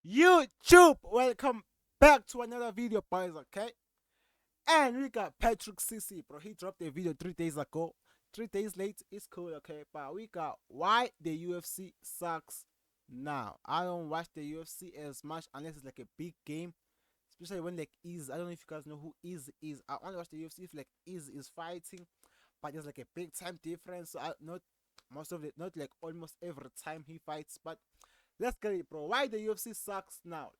YouTube, welcome back to another video, boys. Okay, and we got Patrick CC, bro. He dropped a video 3 days ago. 3 days late, it's cool, okay. But we got why the UFC sucks now. I don't watch the UFC as much unless it's like a big game, especially when like Iz. I don't know if you guys know who Iz is. I only watch the UFC if like Iz is fighting, but there's like a big time difference. So not most of it, not like almost every time he fights, but let's get it, bro. Why the UFC sucks now?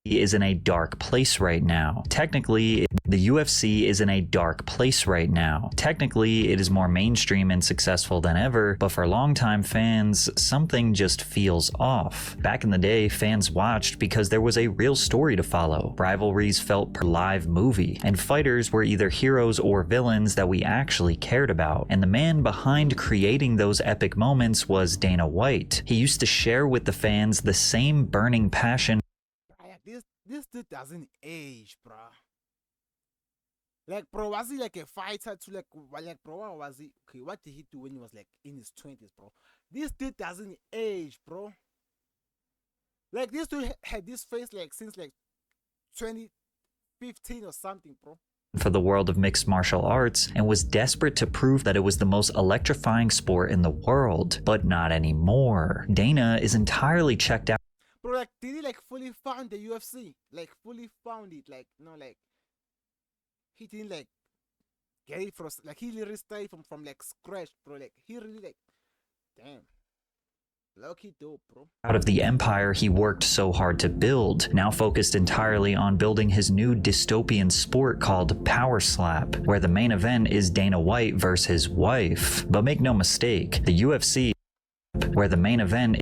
Is in a dark place right now. Technically, the UFC is in a dark place right now. Technically, it is more mainstream and successful than ever, but for longtime fans, something just feels off. Back in the day, fans watched because there was a real story to follow. Rivalries felt per live movie, and fighters were either heroes or villains that we actually cared about. And the man behind creating those epic moments was Dana White. He used to share with the fans the same burning passion. This dude doesn't age, bro. Like, bro, was he like a fighter to like, bro, what was he? Okay, what did he do when he was like in his 20s, bro? This dude doesn't age, bro. Like, this dude had this face like since like 2015 or something, bro. For the world of mixed martial arts and was desperate to prove that it was the most electrifying sport in the world, but not anymore. Dana is entirely checked out. Bro, like, did he like fully found the UFC? Like, fully found it? Like, no, like, he didn't like get it from, like, he literally started from like scratch, bro. Like, he really like, damn, lucky dope, bro. Out of the empire he worked so hard to build, now focused entirely on building his new dystopian sport called Power Slap, where the main event is Dana White versus his wife. But make no mistake, the UFC, where the main event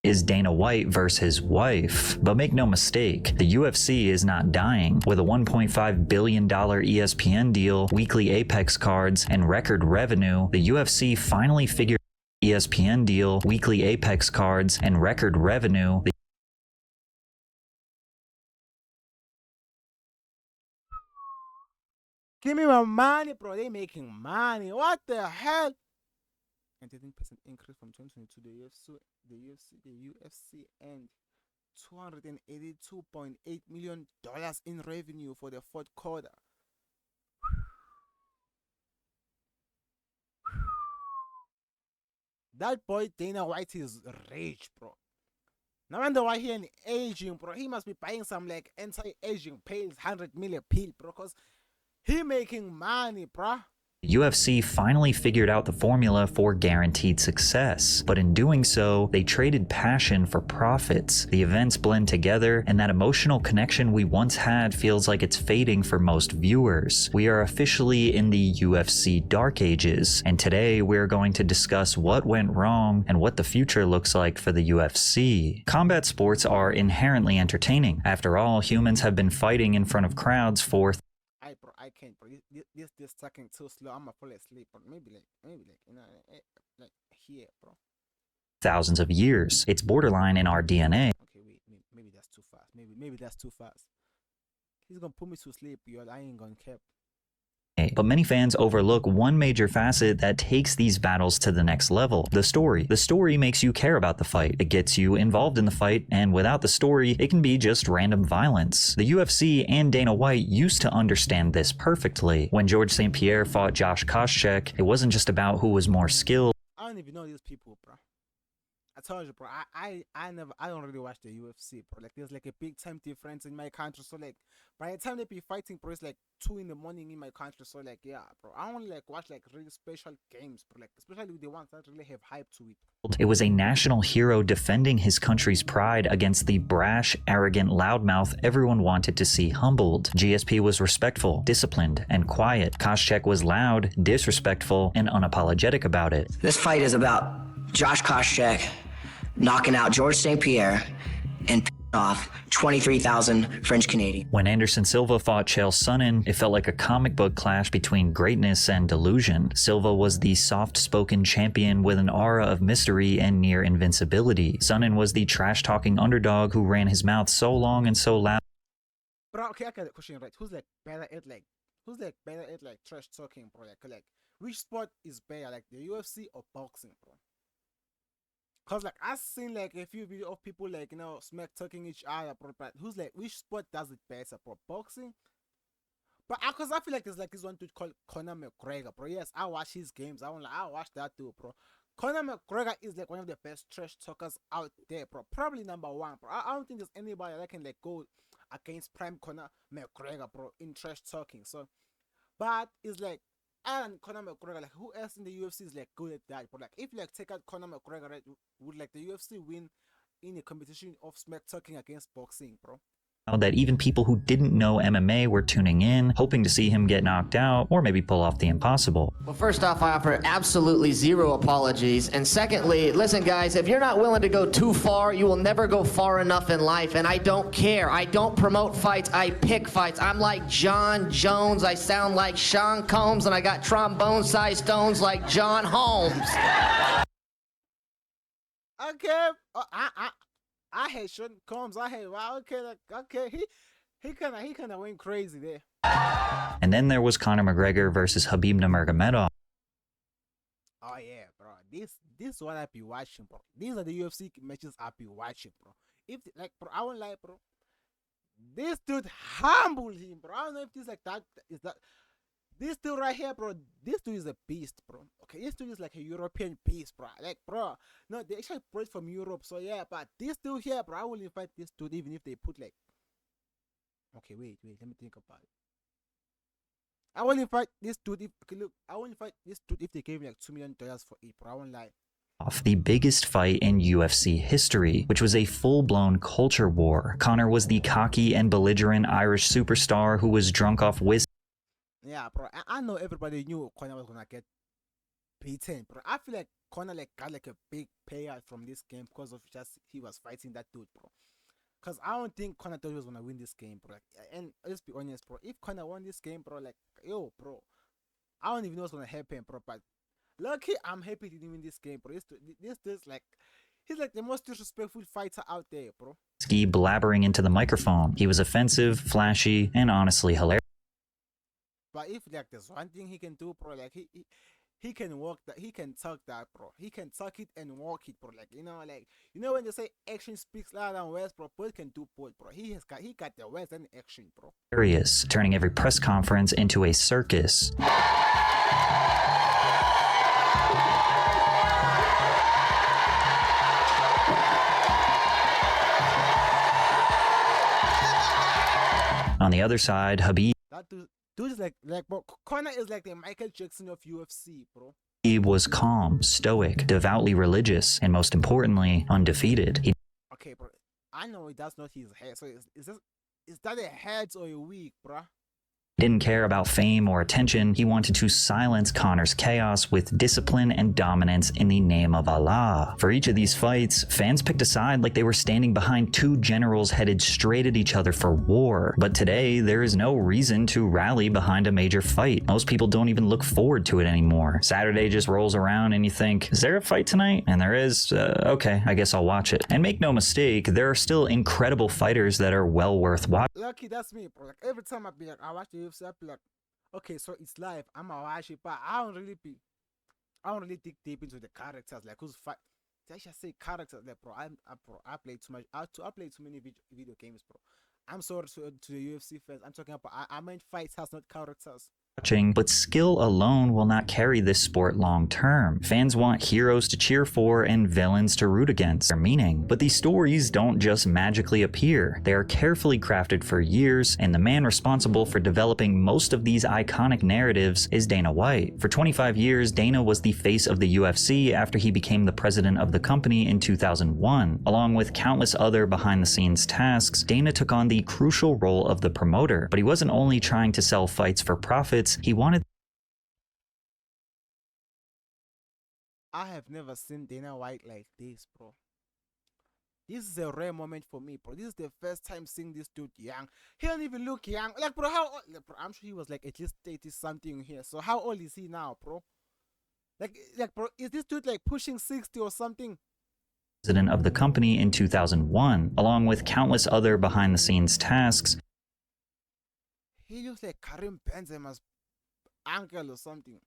is Dana White versus his wife. But make no mistake, the UFC is not dying. With a $1.5 billion ESPN deal, weekly Apex cards, and record revenue, the UFC finally figured ESPN deal, weekly Apex cards, and record revenue. Give me my money, bro. They making money. What the hell? And 13% increase from 2022. The UFC and $282.8 million in revenue for the fourth quarter. That boy Dana White is rich, bro. No wonder why he ain't aging, bro. He must be buying some like anti-aging pills, 100 million pill, bro. Cause he making money, bro. The UFC finally figured out the formula for guaranteed success, but in doing so, they traded passion for profits. The events blend together, and that emotional connection we once had feels like it's fading for most viewers. We are officially in the UFC dark ages, and today we're going to discuss what went wrong and what the future looks like for the UFC. Combat sports are inherently entertaining. After all, humans have been fighting in front of crowds for Bro, I can't, bro. This talking too slow. I'ma fall asleep, bro. Maybe like, you know, like here, bro. thousands of years. It's borderline in our DNA. Okay, wait, maybe that's too fast. Maybe that's too fast. He's gonna put me to sleep, yo. I ain't gonna care. But many fans overlook one major facet that takes these battles to the next level: the story. The story makes you care about the fight. It gets you involved in the fight, and without the story, it can be just random violence. The UFC and Dana White used to understand this perfectly. When George St. Pierre fought Josh Koscheck, it wasn't just about who was more skilled. I don't even know these people, bro. I told you, bro. I don't really watch the UFC, bro. Like, there's like a big time difference in my country, so like by the time they be fighting, bro, it's like 2 in the morning in my country. So like, yeah, bro, I only like watch like really special games, bro. Like, especially the ones that really have hype to it. It was a national hero defending his country's pride against the brash, arrogant loudmouth everyone wanted to see humbled. GSP was respectful, disciplined, and quiet. Koscheck was loud, disrespectful, and unapologetic about it. This fight is about Josh Koscheck knocking out George St. Pierre and off 23,000 French Canadian. When Anderson Silva fought Chael Sonnen, it felt like a comic book clash between greatness and delusion. Silva was the soft-spoken champion with an aura of mystery and near invincibility. Sonnen was the trash-talking underdog who ran his mouth so long and so loud. Bro, okay, I got a question right. Who's like better at like trash talking, bro? Like which sport is better, like the UFC or boxing, bro? Cause like I seen like a few videos of people like smack talking each other, bro. But who's like which sport does it better, bro? Boxing. But cause I feel like there's like this one dude called Conor McGregor, bro. Yes, I watch his games. I watch that too, bro. Conor McGregor is like one of the best trash talkers out there, bro. Probably #1, bro. I don't think there's anybody that can like go against prime Conor McGregor, bro, in trash talking. So, but it's like and Conor McGregor, like who else in the UFC is like good at that? But like if you like take out Conor McGregor, right, would like the UFC win in a competition of smack talking against boxing, bro? That even people who didn't know MMA were tuning in, hoping to see him get knocked out or maybe pull off the impossible. Well, first off, I offer absolutely zero apologies. And secondly, listen, guys, if you're not willing to go too far, you will never go far enough in life. And I don't care. I don't promote fights. I pick fights. I'm like John Jones. I sound like Sean Combs. And I got trombone-sized stones like John Holmes. Okay. I hate Sean Combs. I hate. Wow. Okay. Like okay. He kind of went crazy there. And then there was Conor McGregor versus Khabib Nurmagomedov. Oh yeah, bro. This is what I be watching, bro. These are the UFC matches I be watching, bro. If like, bro, I won't lie, bro. This dude humbled him, bro. I don't know if this like that is that. This dude right here, bro, this dude is a beast, bro. Okay, this dude is like a European beast, bro. Like, bro, no, they actually brought from Europe, so yeah, but this dude here, bro, I will fight this dude even if they put like... Okay, wait, let me think about it. I won't fight this dude if... Okay, look, I won't fight this dude if they gave me like $2 million for it, bro. I won't lie. Off the biggest fight in UFC history, which was a full-blown culture war. Conor was the cocky and belligerent Irish superstar who was drunk off whiskey. Yeah, bro. I know everybody knew Conor was gonna get beaten, bro. I feel like Conor like got like a big payout from this game because of just he was fighting that dude, bro. Cause I don't think Conor thought he was gonna win this game, bro. Like, and let's be honest, bro. If Conor won this game, bro, like yo, bro, I don't even know what's gonna happen, bro. But lucky, I'm happy he didn't win this game, bro. This dude's like, he's like the most disrespectful fighter out there, bro. Blabbering into the microphone. He was offensive, flashy, and honestly hilarious. But if like there's one thing he can do, bro, like he can walk that, he can talk that, bro. He can talk it and walk it, bro. Like when they say action speaks louder than words, bro. Both can do both, bro. He got the words and the action, bro. Hilarious, turning every press conference into a circus. On the other side, Khabib. That dude is like bro. Conor is like the Michael Jackson of UFC, bro. He was calm, stoic, devoutly religious, and most importantly, undefeated. Okay, bro. I know it does not his head. So is that a head or a wig, bro? Didn't care about fame or attention. He wanted to silence Conor's chaos with discipline and dominance in the name of Allah. For each of these fights, fans picked a side like they were standing behind two generals headed straight at each other for war. But today, there is no reason to rally behind a major fight. Most people don't even look forward to it anymore. Saturday just rolls around and you think, is there a fight tonight? And there is. Okay, I guess I'll watch it. And make no mistake, there are still incredible fighters that are well worth watching. Lucky, that's me, bro. Like every time I be like, I watch the UFC, I be like, okay, so it's live. I'm a watch it, but I don't really dig deep into the characters, like who's fight. I should say characters, like bro. I play too much. I play too many video games, bro. I'm sorry to the UFC fans. I'm talking about. I meant fights, not characters. But skill alone will not carry this sport long term. Fans want heroes to cheer for and villains to root against. Their meaning. But these stories don't just magically appear. They are carefully crafted for years, and the man responsible for developing most of these iconic narratives is Dana White. For 25 years, Dana was the face of the UFC after he became the president of the company in 2001. Along with countless other behind-the-scenes tasks, Dana took on the crucial role of the promoter. But he wasn't only trying to sell fights for profits, he wanted... I have never seen Dana White like this, bro. This is a rare moment for me, bro. This is the first time seeing this dude young. He don't even look young. Like, bro, how old? Like, bro, I'm sure he was like at least 30-something here. So how old is he now, bro? Like, bro, is this dude like pushing 60 or something? President of the company in 2001, along with countless other behind-the-scenes tasks. He looks like Karim Benzema's uncle or something.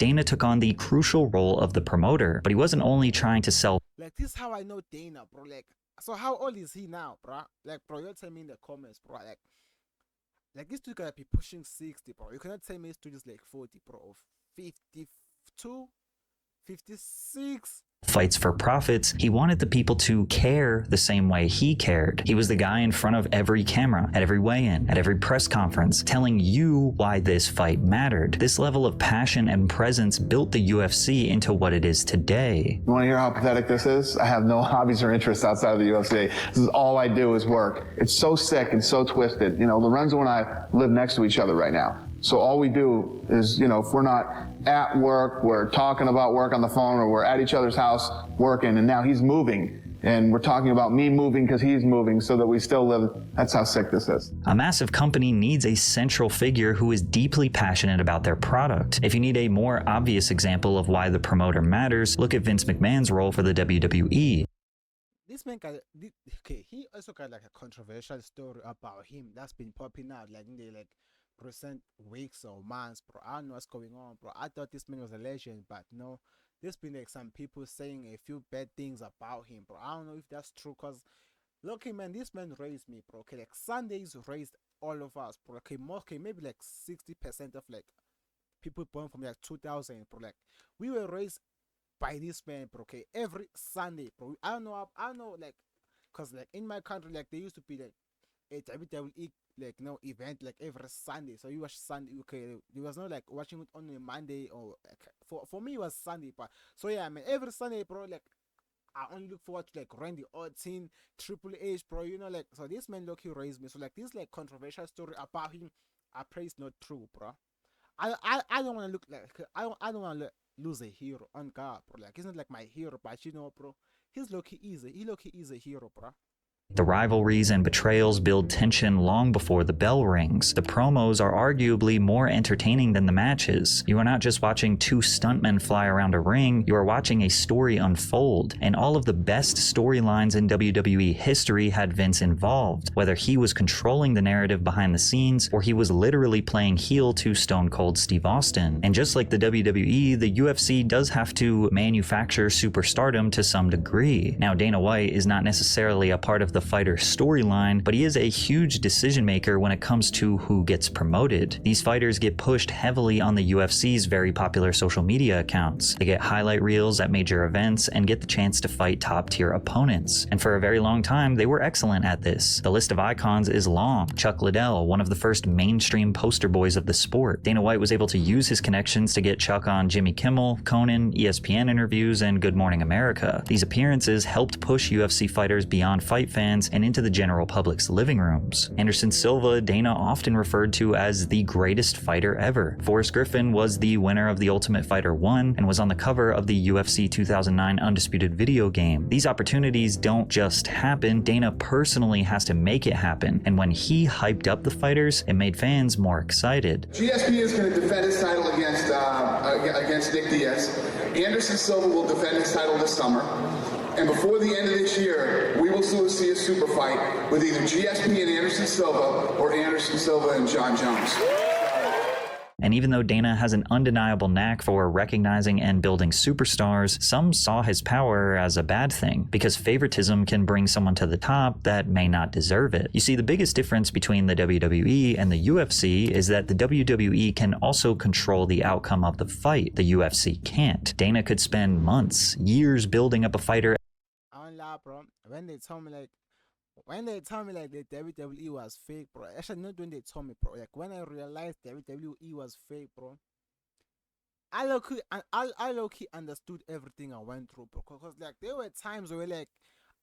Dana took on the crucial role of the promoter, but he wasn't only trying to sell Like, this is how I know Dana, bro. Like, so how old is he now, bro? Like, bro, you tell me in the comments, bro. Like this dude gotta be pushing 60, bro. You cannot tell me this dude is like 40, bro, or 52, 56. fights for profits. He wanted the people to care the same way he cared. He was the guy in front of every camera, at every weigh-in, at every press conference, telling you why this fight mattered. This level of passion and presence built the UFC into what it is today. You want to hear how pathetic this is? I have no hobbies or interests outside of the UFC. This is all I do is work. It's so sick and so twisted. You know, Lorenzo and I live next to each other right now. So all we do is, you know, if we're not at work, we're talking about work on the phone, or we're at each other's house working, and now he's moving. And we're talking about me moving because he's moving so that we still live. That's how sick this is. A massive company needs a central figure who is deeply passionate about their product. If you need a more obvious example of why the promoter matters, look at Vince McMahon's role for the WWE. This man got, okay, he also got like a controversial story about him that's been popping out like in the recent weeks or months, bro. I don't know what's going on, bro. I thought this man was a legend, but no, there's been like some people saying a few bad things about him, bro. I don't know if that's true, because look, man, this man raised me, bro. Okay, like Sundays raised all of us, bro. Okay, more, okay, maybe like 60% of like people born from like 2000, bro. Like, we were raised by this man, bro. Okay, every Sunday, bro. I don't know, like, cause like in my country, like there used to be like a WWE like event like every Sunday. So you watch Sunday. Okay, there was not like watching it on a Monday, or like, for me it was Sunday. But so yeah, man, every Sunday, bro. Like, I only look forward to like Randy Orton, Triple H, bro. You know, like, so this man, look, he raised me. So like this like controversial story about him, I pray it's not true, bro. I don't want to look like, I don't want to lose a hero on God, bro. Like, he's not like my hero, but you know, bro, he is a hero, bro. The rivalries and betrayals build tension long before the bell rings. The promos are arguably more entertaining than the matches. You are not just watching two stuntmen fly around a ring, you are watching a story unfold. And all of the best storylines in WWE history had Vince involved, whether he was controlling the narrative behind the scenes or he was literally playing heel to Stone Cold Steve Austin. And just like the WWE, the UFC does have to manufacture superstardom to some degree. Now, Dana White is not necessarily a part of the fighter storyline, but he is a huge decision maker when it comes to who gets promoted. These fighters get pushed heavily on the UFC's very popular social media accounts. They get highlight reels at major events and get the chance to fight top tier opponents. And for a very long time, they were excellent at this. The list of icons is long. Chuck Liddell, one of the first mainstream poster boys of the sport. Dana White was able to use his connections to get Chuck on Jimmy Kimmel, Conan, ESPN interviews, and Good Morning America. These appearances helped push UFC fighters beyond fight fans and into the general public's living rooms. Anderson Silva, Dana often referred to as the greatest fighter ever. Forrest Griffin was the winner of the Ultimate Fighter 1 and was on the cover of the UFC 2009 Undisputed video game. These opportunities don't just happen, Dana personally has to make it happen, and when he hyped up the fighters, it made fans more excited. GSP is going to defend his title against Nick Diaz. Anderson Silva will defend his title this summer. And before the end of this year, we will still see a super fight with either GSP and Anderson Silva or Anderson Silva and John Jones. And even though Dana has an undeniable knack for recognizing and building superstars, some saw his power as a bad thing, because favoritism can bring someone to the top that may not deserve it. You see, the biggest difference between the WWE and the UFC is that the WWE can also control the outcome of the fight. The UFC can't. Dana could spend months, years building up a fighter. I don't lie, bro. When they told me like the WWE was fake, bro. Actually, not when they told me, bro. Like, when I realized WWE was fake, bro, I low-key understood everything I went through, bro. Because like there were times where like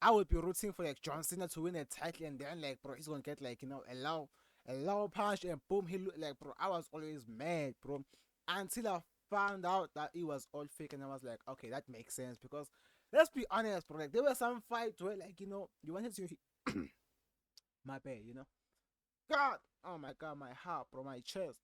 I would be rooting for like John Cena to win a title, and then like, bro, he's gonna get like, you know, a low punch, and boom, he looked like, bro. I was always mad, bro, until I found out that it was all fake, and I was like, okay, that makes sense. Because let's be honest, bro. Like, there were some fights where, like, you know, you wanted to my bad, you know. God, oh my God, my heart, bro, my chest.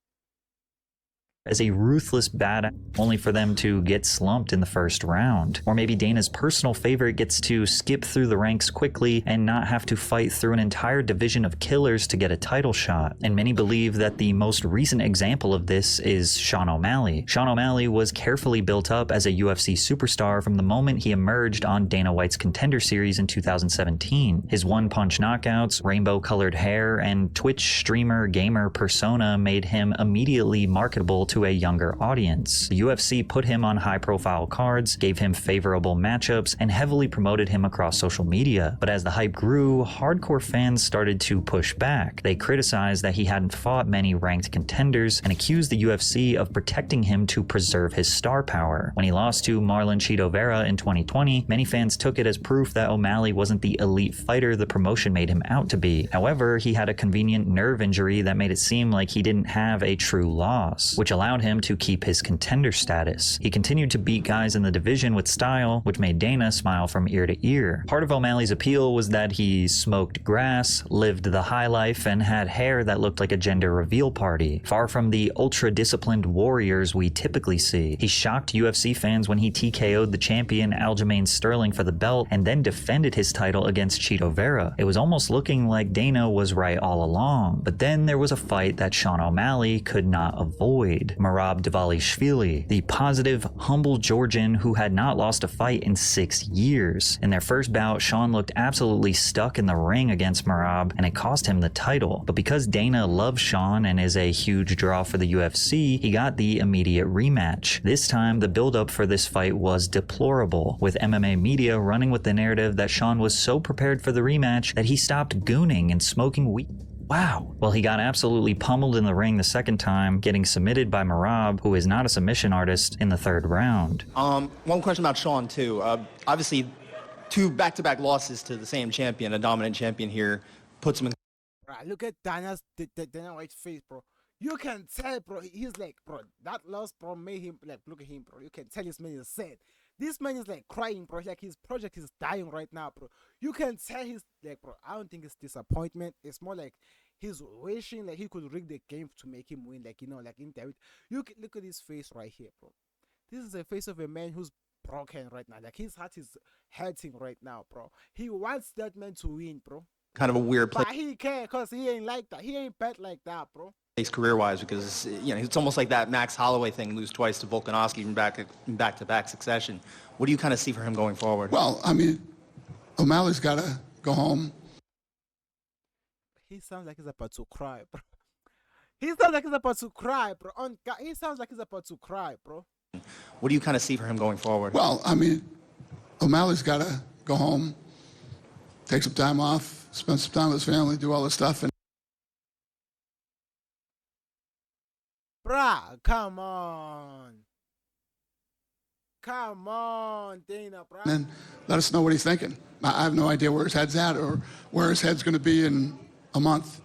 as a ruthless badass, only for them to get slumped in the first round. Or maybe Dana's personal favorite gets to skip through the ranks quickly and not have to fight through an entire division of killers to get a title shot. And many believe that the most recent example of this is Sean O'Malley. Sean O'Malley was carefully built up as a UFC superstar from the moment he emerged on Dana White's Contender Series in 2017. His one-punch knockouts, rainbow-colored hair, and Twitch streamer gamer persona made him immediately marketable to a younger audience. The UFC put him on high-profile cards, gave him favorable matchups, and heavily promoted him across social media. But as the hype grew, hardcore fans started to push back. They criticized that he hadn't fought many ranked contenders and accused the UFC of protecting him to preserve his star power. When he lost to Marlon Chito Vera in 2020, many fans took it as proof that O'Malley wasn't the elite fighter the promotion made him out to be. However, he had a convenient nerve injury that made it seem like he didn't have a true loss, which allowed him to keep his contender status. He continued to beat guys in the division with style, which made Dana smile from ear to ear. Part of O'Malley's appeal was that he smoked grass, lived the high life, and had hair that looked like a gender reveal party, far from the ultra-disciplined warriors we typically see. He shocked UFC fans when he TKO'd the champion Aljamain Sterling for the belt and then defended his title against Chito Vera. It was almost looking like Dana was right all along. But then there was a fight that Sean O'Malley could not avoid. Merab Dvalishvili, the positive, humble Georgian who had not lost a fight in 6 years. In their first bout, Sean looked absolutely stuck in the ring against Merab, and it cost him the title. But because Dana loves Sean and is a huge draw for the UFC, he got the immediate rematch. This time, the build-up for this fight was deplorable, with MMA media running with the narrative that Sean was so prepared for the rematch that he stopped gooning and smoking weed. Wow. Well, he got absolutely pummeled in the ring the second time, getting submitted by Merab, who is not a submission artist, in the third round. One question about Sean, too. Obviously, 2 back-to-back losses to the same champion, a dominant champion here, puts him in... Right, look at Dana White's face, bro. You can tell, bro, he's like, bro, that loss, bro, made him, like, look at him, bro. You can tell this man is sad. This man is, like, crying, bro. Like, his project is dying right now, bro. You can tell he's, like, bro, I don't think it's disappointment. It's more like he's wishing, like, he could rig the game to make him win, like, you know, like, in David. You can look at his face right here, bro. This is the face of a man who's broken right now. Like, his heart is hurting right now, bro. He wants that man to win, bro. Kind of a weird place. But he can't, because he ain't like that. He ain't bad like that, bro. Career-wise, because it's almost like that Max Holloway thing, lose twice to Volkanovski in back-to-back succession. What do you kind of see for him going forward? Well, I mean, O'Malley's got to go home. He sounds like he's about to cry, bro. He sounds like he's about to cry, bro. He sounds like he's about to cry, bro. What do you kind of see for him going forward? Well, I mean, O'Malley's got to go home, take some time off, spend some time with his family, do all this stuff, and bruh, come on. Come on, Dana, bruh. then let us know what he's thinking. I have no idea where his head's at or where his head's going to be in a month.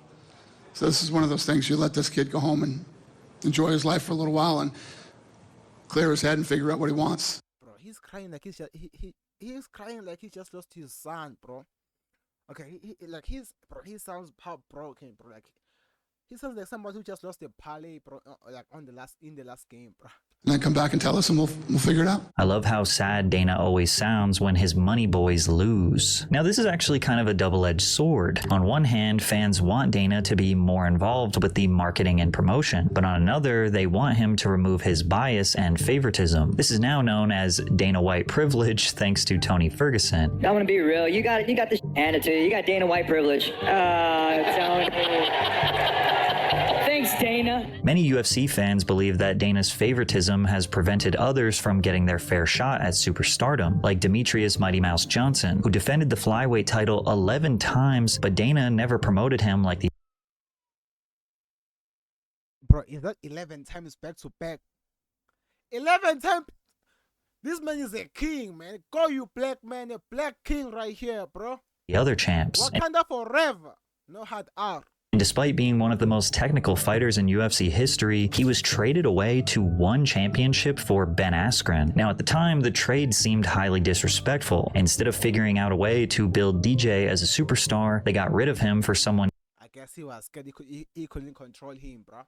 So this is one of those things, you let this kid go home and enjoy his life for a little while and clear his head and figure out what he wants. Bro, he's crying like he's just, he's crying like he just lost his son, bro. Okay, he sounds heartbroken, bro. Like, he sounds like somebody who just lost a parlay, bro, like in the last game, bro. And then come back and tell us and we'll figure it out. I love how sad Dana always sounds when his money boys lose. Now, this is actually kind of a double-edged sword. On one hand, fans want Dana to be more involved with the marketing and promotion, but on another, they want him to remove his bias and favoritism. This is now known as Dana White privilege, thanks to Tony Ferguson. I'm gonna be real. You got this attitude. You got Dana White privilege. Tony. Thanks, Dana. Many UFC fans believe that Dana's favoritism has prevented others from getting their fair shot at superstardom, like Demetrius Mighty Mouse Johnson, who defended the flyweight title 11 times, but Dana never promoted him like the... Bro, is that 11 times back to back? 11 times? This man is a king, man. Go, you black man, a black king right here, bro. the other champs. Wakanda forever. No hard R. And despite being one of the most technical fighters in UFC history, he was traded away to one championship for Ben Askren. Now, at the time, the trade seemed highly disrespectful. Instead of figuring out a way to build DJ as a superstar, they got rid of him for someone. I guess he was scared he couldn't control him, bro.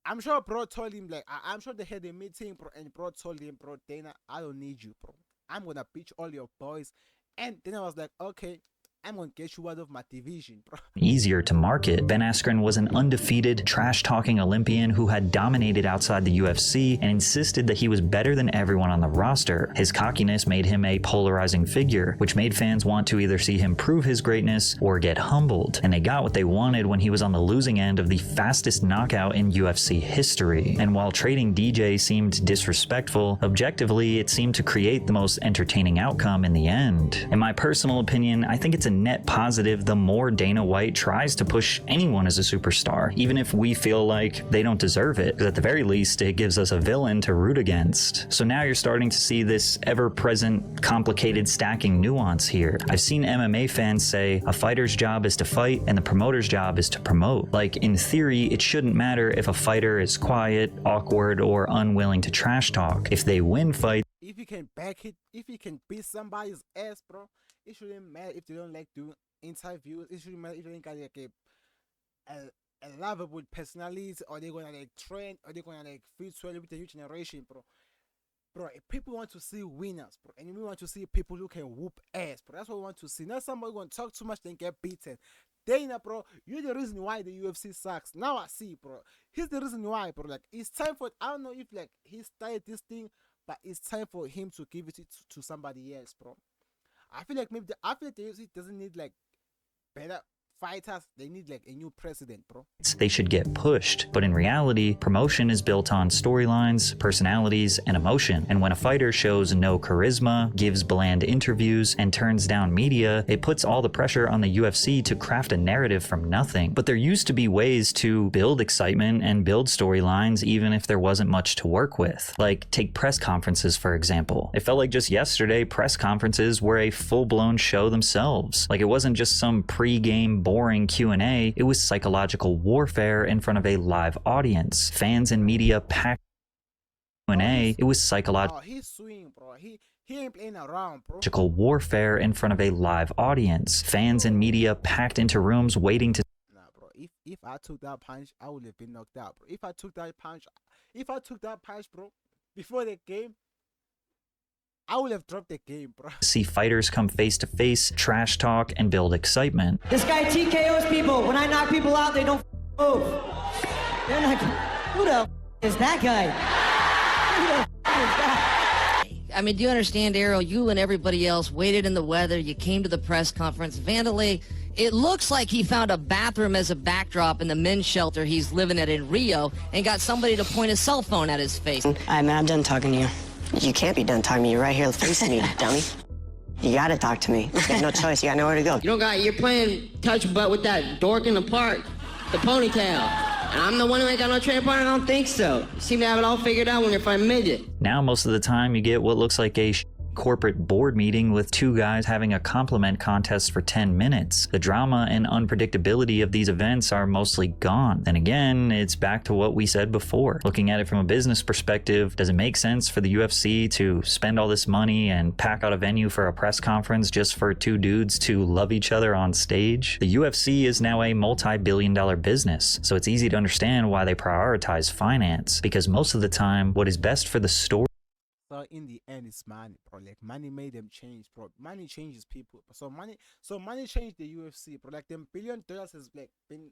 I'm sure bro told him, like, I'm sure they had a meeting, bro, and bro told him, bro, Dana, I don't need you, bro. I'm gonna beat all your boys. And then I was like, okay, I'm gonna get you out of my division, bro. Easier to market. Ben Askren was an undefeated, trash-talking Olympian who had dominated outside the UFC and insisted that he was better than everyone on the roster. His cockiness made him a polarizing figure, which made fans want to either see him prove his greatness or get humbled. And they got what they wanted when he was on the losing end of the fastest knockout in UFC history. And while trading DJ seemed disrespectful, objectively it seemed to create the most entertaining outcome in the end. In my personal opinion, I think it's a net positive the more Dana White tries to push anyone as a superstar, even if we feel like they don't deserve it, because at the very least it gives us a villain to root against. So now you're starting to see this ever-present, complicated stacking nuance here. I've seen MMA fans say a fighter's job is to fight and the promoter's job is to promote. Like, in theory, it shouldn't matter if a fighter is quiet, awkward, or unwilling to trash talk. If they win fights, if you can back it, if you can beat somebody's ass, bro, it shouldn't matter if they don't like doing interviews. It shouldn't matter if they ain't got like a lovable personality, or they're gonna like trend, or they're gonna like feel swell with the new generation, bro. Bro, if people want to see winners, bro, and we want to see people who can whoop ass, bro. That's what we want to see. Not somebody gonna talk too much then get beaten. Dana, bro, you're the reason why the UFC sucks. Now I see, bro. Here's the reason why, bro. Like, it's time for, I don't know if like he started this thing, but it's time for him to give it to somebody else, bro. I feel like maybe I feel like the UFC doesn't need like better fighters. They need like a new president, bro. they should get pushed. But in reality, promotion is built on storylines, personalities, and emotion. And when a fighter shows no charisma, gives bland interviews, and turns down media, it puts all the pressure on the UFC to craft a narrative from nothing. But there used to be ways to build excitement and build storylines even if there wasn't much to work with. Like, take press conferences, for example. It felt like just yesterday, press conferences were a full-blown show themselves. Like, it wasn't just some pre-game boring Q&A, it was psychological warfare in front of a live audience. Fans and media packed Q&A, it was psychological. Oh, he's swinging, bro. He ain't playing around, bro. Warfare in front of a live audience. Fans and media packed into rooms waiting to. Nah, bro. If I took that punch, I would have been knocked out, bro. If I took that punch, bro, before the game, I would have dropped the game, bro. See fighters come face to face, trash talk, and build excitement. This guy TKOs people. When I knock people out, they don't move. They're not. Who the is that guy? Who the is that? I mean, do you understand, Errol? You and everybody else waited in the weather. You came to the press conference. Vandalay, it looks like he found a bathroom as a backdrop in the men's shelter he's living at in Rio and got somebody to point a cell phone at his face. All right, man, I'm done talking to you. You can't be done talking to me. You're right here facing me, dummy. You gotta talk to me. You got no choice. You got nowhere to go. You're playing touch butt with that dork in the park, the ponytail. And I'm the one who ain't got no training partner? I don't think so. You seem to have it all figured out when you're fighting midget. Now, most of the time, you get what looks like a corporate board meeting with two guys having a compliment contest for 10 minutes. The drama and unpredictability of these events are mostly gone. And again, it's back to what we said before. Looking at it from a business perspective, does it make sense for the UFC to spend all this money and pack out a venue for a press conference just for two dudes to love each other on stage? The UFC is now a multi-billion-dollar business, so it's easy to understand why they prioritize finance, because most of the time, what is best for the story. So in the end, it's money, bro. Like, money made them change, bro. Money changes people. So money changed the UFC, bro. Like, them $1 billion has like been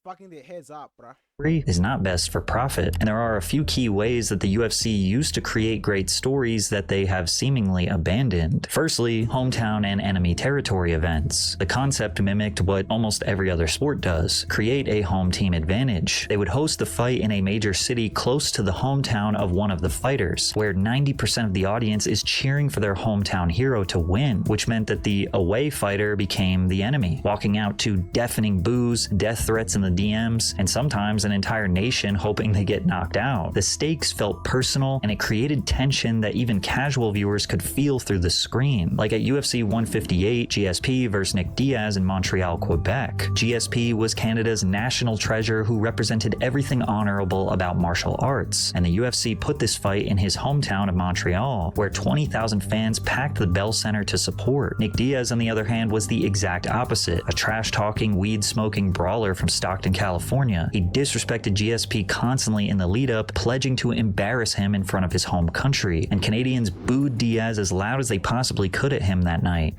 fucking their heads up, bro. Is not best for profit, and there are a few key ways that the UFC used to create great stories that they have seemingly abandoned. Firstly, hometown and enemy territory events. The concept mimicked what almost every other sport does: create a home team advantage. They would host the fight in a major city close to the hometown of one of the fighters, where 90% of the audience is cheering for their hometown hero to win, which meant that the away fighter became the enemy, walking out to deafening boos, death threats in the DMs, and sometimes an entire nation hoping they get knocked out. The stakes felt personal, and it created tension that even casual viewers could feel through the screen. Like at UFC 158, GSP versus Nick Diaz in Montreal, Quebec. GSP was Canada's national treasure who represented everything honorable about martial arts, and the UFC put this fight in his hometown of Montreal, where 20,000 fans packed the Bell Center to support. Nick Diaz, on the other hand, was the exact opposite: a trash-talking, weed-smoking brawler from Stockton, in California. He disrespected GSP constantly in the lead-up, pledging to embarrass him in front of his home country, and Canadians booed Diaz as loud as they possibly could at him that night.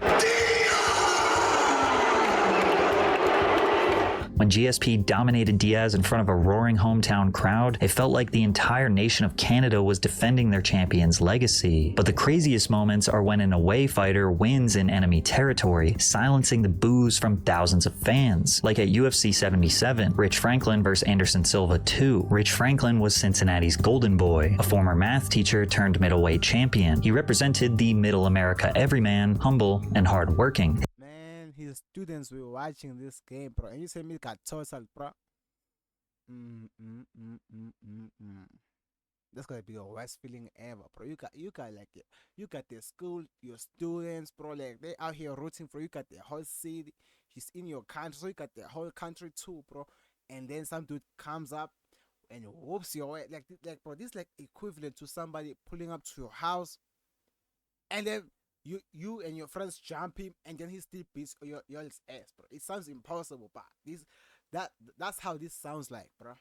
When GSP dominated Diaz in front of a roaring hometown crowd, it felt like the entire nation of Canada was defending their champion's legacy. But the craziest moments are when an away fighter wins in enemy territory, silencing the boos from thousands of fans. Like at UFC 77, Rich Franklin vs. Anderson Silva 2. Rich Franklin was Cincinnati's golden boy, a former math teacher turned middleweight champion. He represented the middle America everyman, humble and hardworking. His students were watching this game, bro, and you say me got total, bro. That's gonna be the worst feeling ever, bro. You got like it. You got the school, your students, bro. Like they out here rooting for you. Got the whole city. He's in your country, so you got the whole country too, bro. And then some dude comes up and whoops your way, like bro. This like equivalent to somebody pulling up to your house, and then you and your friends jump him, and then he still beats y'all's ass, bro. It sounds impossible, but that's how this sounds like, bro.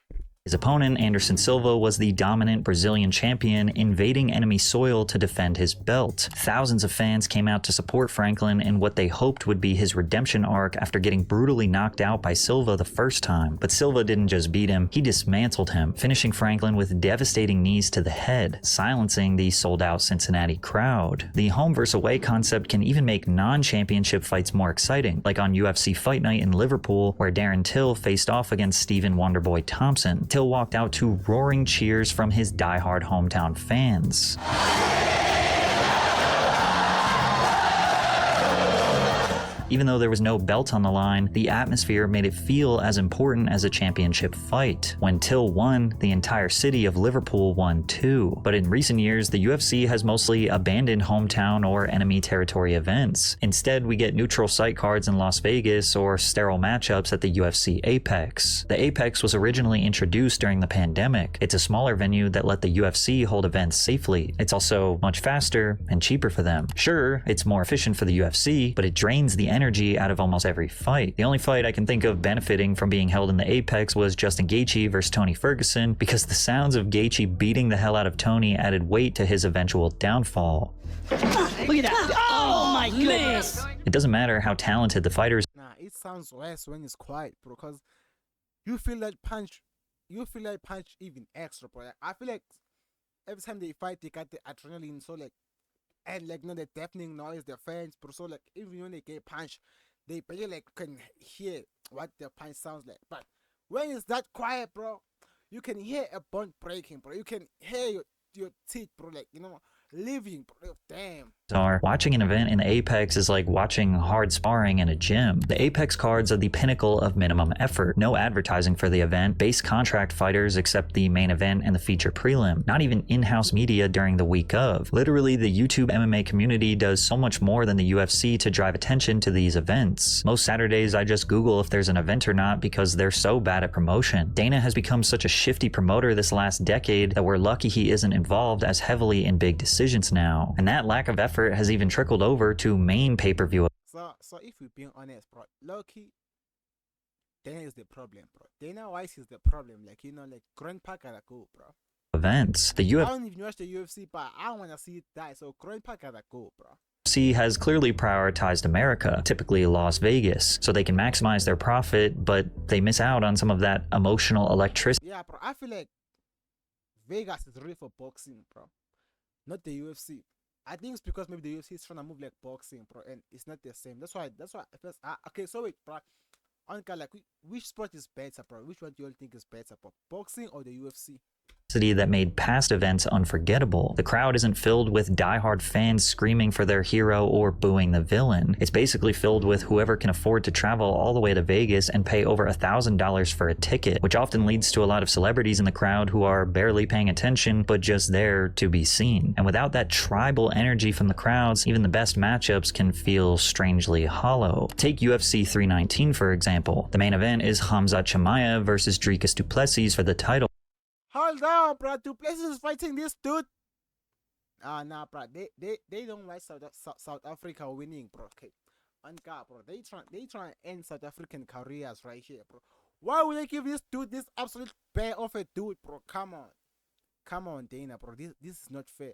His opponent, Anderson Silva, was the dominant Brazilian champion, invading enemy soil to defend his belt. Thousands of fans came out to support Franklin in what they hoped would be his redemption arc after getting brutally knocked out by Silva the first time. But Silva didn't just beat him, he dismantled him, finishing Franklin with devastating knees to the head, silencing the sold-out Cincinnati crowd. The home versus away concept can even make non-championship fights more exciting, like on UFC Fight Night in Liverpool, where Darren Till faced off against Stephen Wonderboy Thompson. Till walked out to roaring cheers from his diehard hometown fans. Even though there was no belt on the line, the atmosphere made it feel as important as a championship fight. When Till won, the entire city of Liverpool won too. But in recent years, the UFC has mostly abandoned hometown or enemy territory events. Instead, we get neutral site cards in Las Vegas or sterile matchups at the UFC Apex. The Apex was originally introduced during the pandemic. It's a smaller venue that let the UFC hold events safely. It's also much faster and cheaper for them. Sure, it's more efficient for the UFC, but it drains the energy out of almost every fight. The only fight I can think of benefiting from being held in the Apex was Justin Gaethje versus Tony Ferguson, because the sounds of Gaethje beating the hell out of Tony added weight to his eventual downfall. Look at that. Oh my goodness. It doesn't matter how talented the fighters. Nah, it sounds worse when it's quiet, bro, because you feel that punch even extra, bro. Like, I feel like every time they fight, they got the adrenaline, so like, and like, you know, the deafening noise, the fans, but so like, even when they get punched, they barely like can hear what the punch sounds like. But when it's that quiet, bro, you can hear a bone breaking, bro. You can hear your teeth, bro, like, you know, living, bro. Damn. Watching an event in the Apex is like watching hard sparring in a gym. The Apex cards are the pinnacle of minimum effort. No advertising for the event, base contract fighters except the main event and the feature prelim. Not even in-house media during the week of. Literally, the YouTube MMA community does so much more than the UFC to drive attention to these events. Most Saturdays, I just Google if there's an event or not because they're so bad at promotion. Dana has become such a shifty promoter this last decade that we're lucky he isn't involved as heavily in big decisions now. And that lack of effort has even trickled over to main pay-per-view. So if we're being honest, bro, low-key, Dana is the problem, bro. Dana White is the problem. Like, you know, like, grandpa gotta go, bro. Events. The I don't even watch the UFC, but I want to see it die, so grandpa gotta go, bro. UFC has clearly prioritized America, typically Las Vegas, so they can maximize their profit, but they miss out on some of that emotional electricity. Yeah, bro, I feel like Vegas is real for boxing, bro, not the UFC. I think it's because maybe the UFC is trying to move like boxing, bro, and it's not the same. That's why first, okay, so wait, bro, like, which sport is better, bro? Which one do you all think is better, bro? Boxing or the UFC? That made past events unforgettable. The crowd isn't filled with diehard fans screaming for their hero or booing the villain. It's basically filled with whoever can afford to travel all the way to Vegas and pay over $1,000 for a ticket, which often leads to a lot of celebrities in the crowd who are barely paying attention but just there to be seen. And without that tribal energy from the crowds, even the best matchups can feel strangely hollow. Take UFC 319 for example. The main event is Khamzat Chimaev versus Dricus du Plessis for the title. Hold on, bro. Du Plessis is fighting this dude. Nah, bro. They don't like South Africa winning, bro. Okay, on God, bro. They try to end South African careers right here, bro. Why would they give this dude this absolute bear of a dude, bro? Come on, Dana, bro. This is not fair.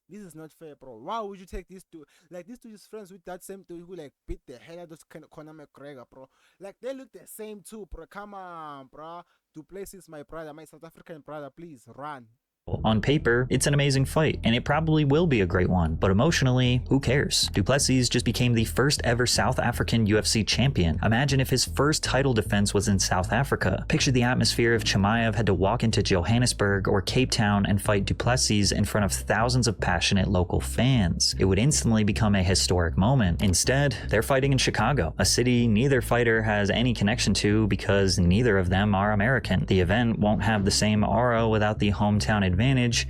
This is not fair, bro. Why would you take this dude? Like, this dude is friends with that same dude who like beat the hell out of Conor McGregor, bro. Like, they look the same too, bro. Come on, bro. Duplessis, my brother, my South African brother, please run. On paper, it's an amazing fight, and it probably will be a great one, but emotionally, who cares? Duplessis just became the first ever South African UFC champion. Imagine if his first title defense was in South Africa. Picture the atmosphere if Chimaev had to walk into Johannesburg or Cape Town and fight Duplessis in front of thousands of passionate local fans. It would instantly become a historic moment. Instead, they're fighting in Chicago, a city neither fighter has any connection to because neither of them are American. The event won't have the same aura without the hometown advantage.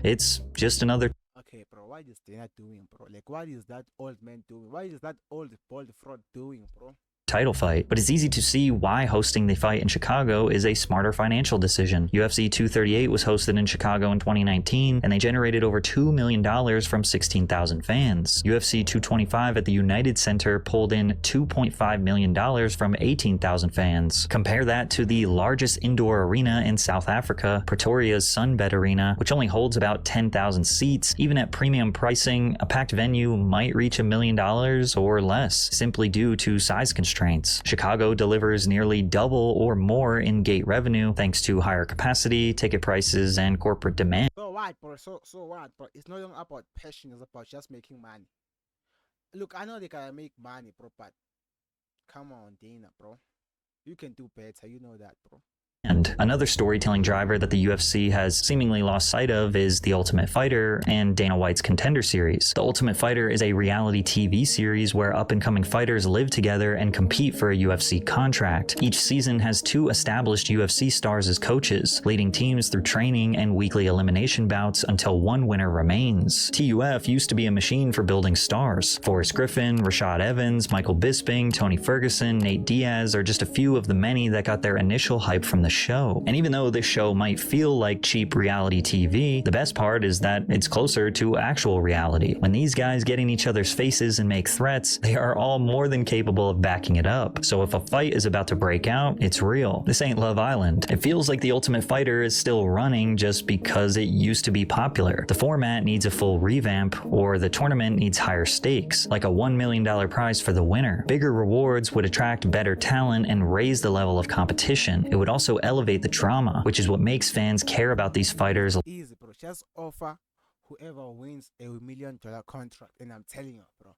It's just another. Okay, bro, what is Dana doing, bro? Like, what is that old man doing? What is that old bald fraud doing, bro? Title fight, but it's easy to see why hosting the fight in Chicago is a smarter financial decision. UFC 238 was hosted in Chicago in 2019, and they generated over $2 million from 16,000 fans. UFC 225 at the United Center pulled in $2.5 million from 18,000 fans. Compare that to the largest indoor arena in South Africa, Pretoria's Sunbet Arena, which only holds about 10,000 seats. Even at premium pricing, a packed venue might reach $1 million or less, simply due to size constraints. Chicago delivers nearly double or more in gate revenue thanks to higher capacity, ticket prices, and corporate demand. So what, bro? So what, bro? It's not even about passion, it's about just making money. Look, I know they gotta make money, bro, but come on, Dana, bro. You can do better, you know that, bro. And another storytelling driver that the UFC has seemingly lost sight of is The Ultimate Fighter and Dana White's Contender Series. The Ultimate Fighter is a reality TV series where up-and-coming fighters live together and compete for a UFC contract. Each season has 2 established UFC stars as coaches, leading teams through training and weekly elimination bouts until one winner remains. TUF used to be a machine for building stars. Forrest Griffin, Rashad Evans, Michael Bisping, Tony Ferguson, Nate Diaz are just a few of the many that got their initial hype from the show. And even though this show might feel like cheap reality TV, the best part is that it's closer to actual reality. When these guys get in each other's faces and make threats, they are all more than capable of backing it up. So if a fight is about to break out, it's real. This ain't Love Island. It feels like The Ultimate Fighter is still running just because it used to be popular. The format needs a full revamp, or the tournament needs higher stakes, like a $1 million prize for the winner. Bigger rewards would attract better talent and raise the level of competition. It would also elevate the drama, which is what makes fans care about these fighters. Easy, bro. Just offer whoever wins $1 million contract, and I'm telling you, bro,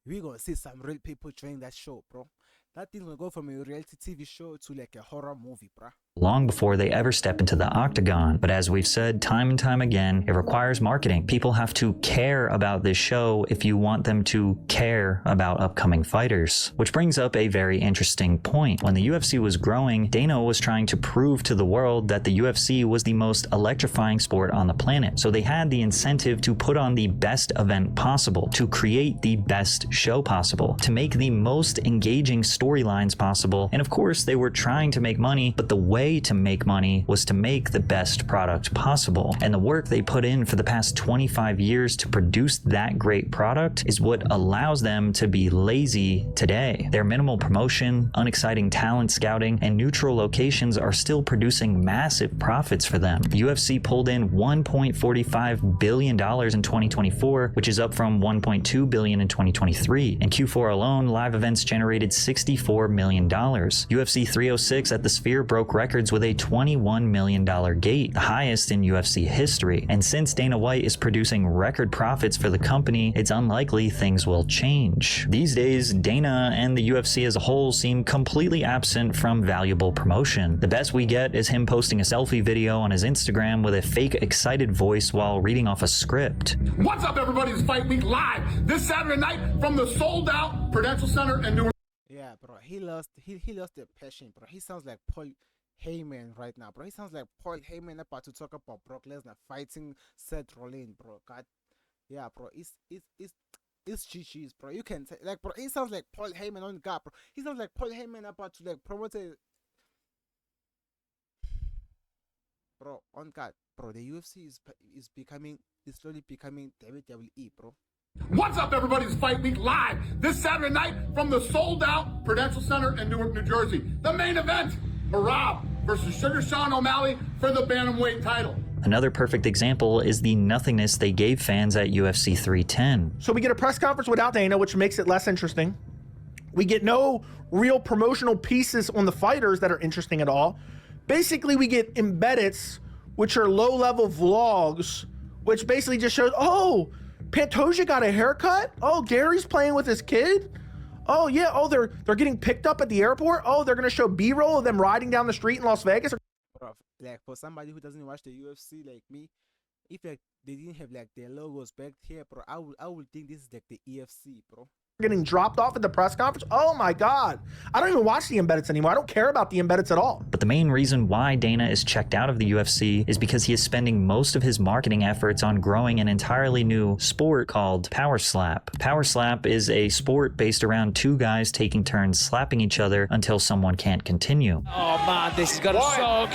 we're gonna see some real people join that show, bro. That thing will go from a reality TV show to like a horror movie, bro. Long before they ever step into the octagon. But as we've said time and time again, it requires marketing. People have to care about this show if you want them to care about upcoming fighters. Which brings up a very interesting point. When the UFC was growing, Dana was trying to prove to the world that the UFC was the most electrifying sport on the planet. So they had the incentive to put on the best event possible, to create the best show possible, to make the most engaging storylines possible. And of course, they were trying to make money, but the way to make money was to make the best product possible. And the work they put in for the past 25 years to produce that great product is what allows them to be lazy today. Their minimal promotion, unexciting talent scouting, and neutral locations are still producing massive profits for them. UFC pulled in $1.45 billion in 2024, which is up from $1.2 billion in 2023. In Q4 alone, live events generated $64 million. UFC 306 at the Sphere broke records with a $21 million gate, the highest in UFC history. And since Dana White is producing record profits for the company, it's unlikely things will change. These days, Dana and the UFC as a whole seem completely absent from valuable promotion. The best we get is him posting a selfie video on his Instagram with a fake excited voice while reading off a script. What's up, everybody? It's Fight Week Live this Saturday night from the sold-out Prudential Center in Newark. Yeah, bro, he lost the passion, bro. He sounds like Paul Heyman right now, bro. He sounds like Paul Heyman about to talk about Brock Lesnar fighting Seth Rollins, bro. God, yeah, bro. It's GG's, bro. You can say, like, bro. He sounds like Paul Heyman on God, bro. He sounds like Paul Heyman about to like promote it, bro. On God, bro. The UFC is slowly becoming WWE, bro. What's up, everybody? It's Fight Week Live this Saturday night from the sold-out Prudential Center in Newark, New Jersey. The main event, Marab versus Sugar Sean O'Malley for the bantamweight title. Another perfect example is the nothingness they gave fans at UFC 310. So we get a press conference without Dana, which makes it less interesting. We get no real promotional pieces on the fighters that are interesting at all. Basically, we get embeddeds, which are low-level vlogs, which basically just shows, oh, Pantoja got a haircut? Oh, Gary's playing with his kid? Oh, yeah, oh, they're getting picked up at the airport? Oh, they're going to show B-roll of them riding down the street in Las Vegas? Bro, like, for somebody who doesn't watch the UFC like me, if like they didn't have like their logos back here, bro, I would think this is like the EFC, bro. Getting dropped off at the press conference? Oh my God. I don't even watch the embeddeds anymore. I don't care about the embeddeds at all. But the main reason why Dana is checked out of the UFC is because he is spending most of his marketing efforts on growing an entirely new sport called Power Slap. Power Slap is a sport based around two guys taking turns slapping each other until someone can't continue. Oh man, this is gonna suck.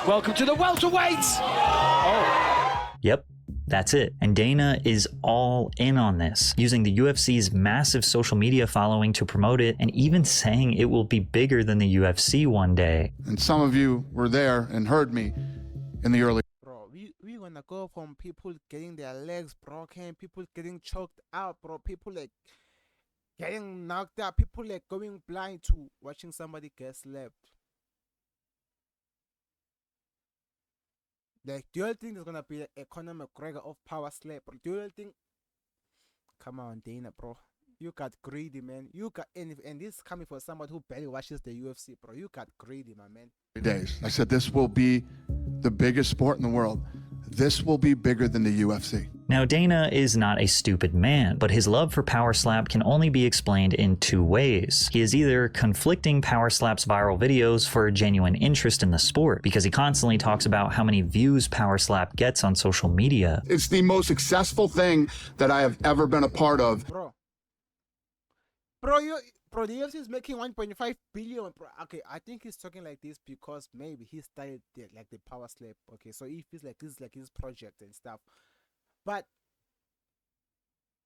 Welcome to the welterweights. Oh. Yep. That's it. And Dana is all in on this, using the UFC's massive social media following to promote it, and even saying it will be bigger than the UFC one day. And some of you were there and heard me in the early. Bro, we gonna go from people getting their legs broken, people getting choked out, bro, people like getting knocked out, people like going blind to watching somebody get slapped. Like, do you think there's gonna be a Conor McGregor of Power Slap? Bro? Do you think? Come on, Dana, bro. You got greedy, man. You got and this is coming from somebody who barely watches the UFC, bro. You got greedy, my man. Days. I said this will be the biggest sport in the world. This will be bigger than the UFC. Now, Dana is not a stupid man, but his love for Power Slap can only be explained in two ways. He is either conflicting Power Slap's viral videos for a genuine interest in the sport, because he constantly talks about how many views Power Slap gets on social media. It's the most successful thing that I have ever been a part of. Bro, the UFC is making 1.5 billion, bro. Okay, I think he's talking like this because maybe he started like the Power Slap. Okay, so he feels like this is like his project and stuff. But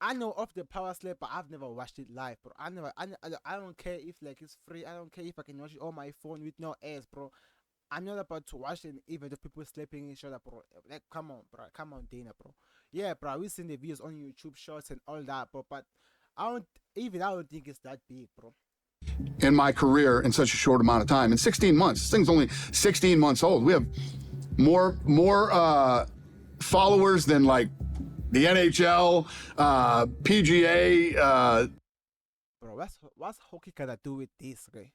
I know of the Power Slap, but I've never watched it live, bro. I don't care if like it's free. I don't care if I can watch it on my phone with no ads, bro. I'm not about to watch an event of people slapping each other, bro. Like, come on, bro. Come on, Dana, bro. Yeah, bro. We've seen the videos on YouTube Shorts and all that, bro. But I don't think it's that big, bro. In my career in such a short amount of time, in 16 months, this thing's only 16 months old. We have more followers than like the NHL, PGA. Bro, what's hockey gotta do with this, okay?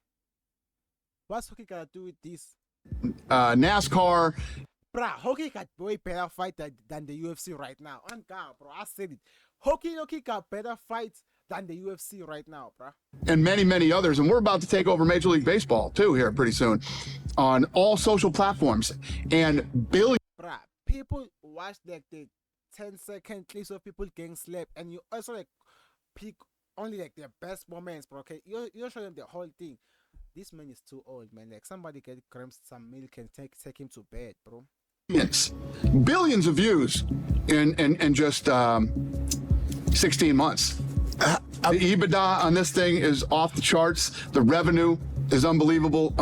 What's hockey gotta do with this? NASCAR. Bro, hockey got way better fight than the UFC right now. On God, bro, I said it. Hockey got better fights than the UFC right now, bro. And many, many others. And we're about to take over Major League Baseball, too, here pretty soon. On all social platforms. And billions. Bro, people watch like the 10-second clips of people getting slapped. And you also like pick only like their best moments, bro, okay? You don't show them the whole thing. This man is too old, man. Like, somebody get cramps some milk and take him to bed, bro. Billions of views in just 16 months. The EBITDA on this thing is off the charts. The revenue is unbelievable.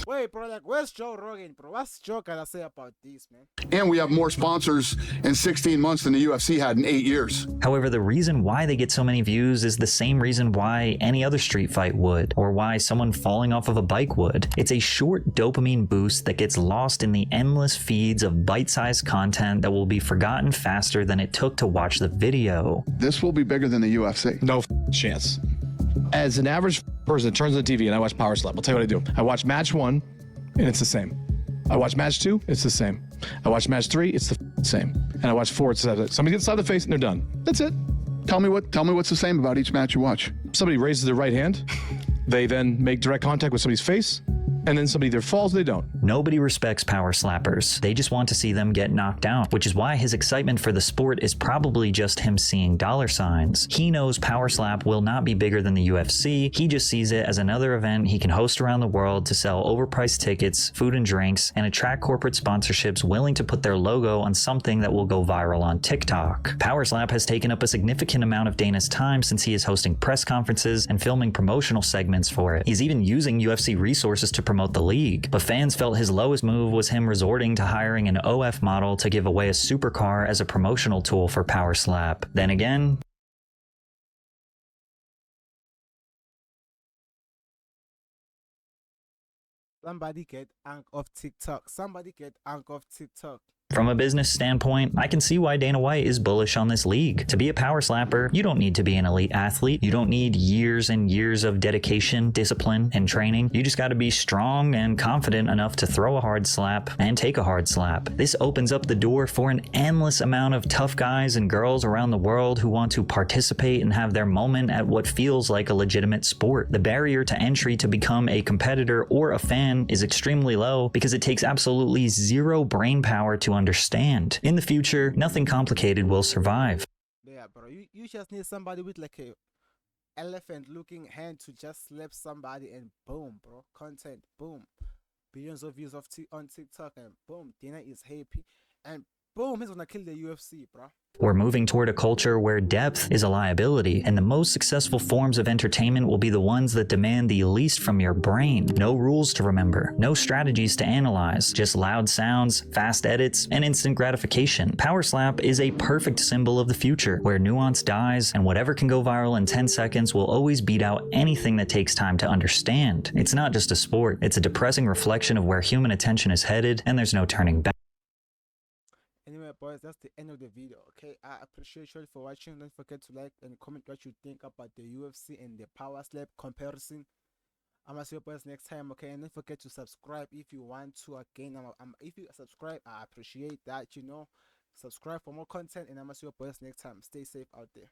Wait, bro, like, where's Joe Rogan, bro? What's Joe gotta say about this, man? And we have more sponsors in 16 months than the UFC had in 8 years. However, the reason why they get so many views is the same reason why any other street fight would, or why someone falling off of a bike would. It's a short dopamine boost that gets lost in the endless feeds of bite-sized content that will be forgotten faster than it took to watch the video. This will be bigger than the UFC. No chance. As an average person that turns on the TV and I watch Power Slap, I'll tell you what I do. I watch match 1 and it's the same. I watch match 2, it's the same. I watch match 3, it's the same. And I watch 4, it's the same. Somebody gets inside the face and they're done. That's it. Tell me what's the same about each match you watch. Somebody raises their right hand, they then make direct contact with somebody's face, and then somebody either falls or they don't. Nobody respects power slappers. They just want to see them get knocked out, which is why his excitement for the sport is probably just him seeing dollar signs. He knows Power Slap will not be bigger than the UFC. He just sees it as another event he can host around the world to sell overpriced tickets, food and drinks, and attract corporate sponsorships willing to put their logo on something that will go viral on TikTok. Power Slap has taken up a significant amount of Dana's time since he is hosting press conferences and filming promotional segments for it. He's even using UFC resources to promote promote the league. But fans felt his lowest move was him resorting to hiring an OF model to give away a supercar as a promotional tool for Power Slap. Then again, Somebody get angst of TikTok. Somebody get angst of TikTok. from a business standpoint, I can see why Dana White is bullish on this league. To be a power slapper, you don't need to be an elite athlete. You don't need years and years of dedication, discipline, and training. You just got to be strong and confident enough to throw a hard slap and take a hard slap. This opens up the door for an endless amount of tough guys and girls around the world who want to participate and have their moment at what feels like a legitimate sport. The barrier to entry to become a competitor or a fan is extremely low because it takes absolutely zero brain power to understand. In the future, nothing complicated will survive. Yeah, bro. You just need somebody with like a elephant looking hand to just slap somebody and boom, bro. Content, boom. Billions of views on TikTok and boom, Dana is happy and boom, he's gonna kill the UFC, bro. We're moving toward a culture where depth is a liability, and the most successful forms of entertainment will be the ones that demand the least from your brain. No rules to remember, no strategies to analyze, just loud sounds, fast edits, and instant gratification. Power Slap is a perfect symbol of the future, where nuance dies, and whatever can go viral in 10 seconds will always beat out anything that takes time to understand. It's not just a sport, it's a depressing reflection of where human attention is headed, and there's no turning back. Anyway, boys, that's the end of the video. Okay, I appreciate you for watching. Don't forget to like and comment what you think about the UFC and the Power Slap comparison. I'm gonna see you boys next time. Okay, and don't forget to subscribe if you want to. Again, if you subscribe, I appreciate that. Subscribe for more content, and I'm gonna see you boys next time. Stay safe out there.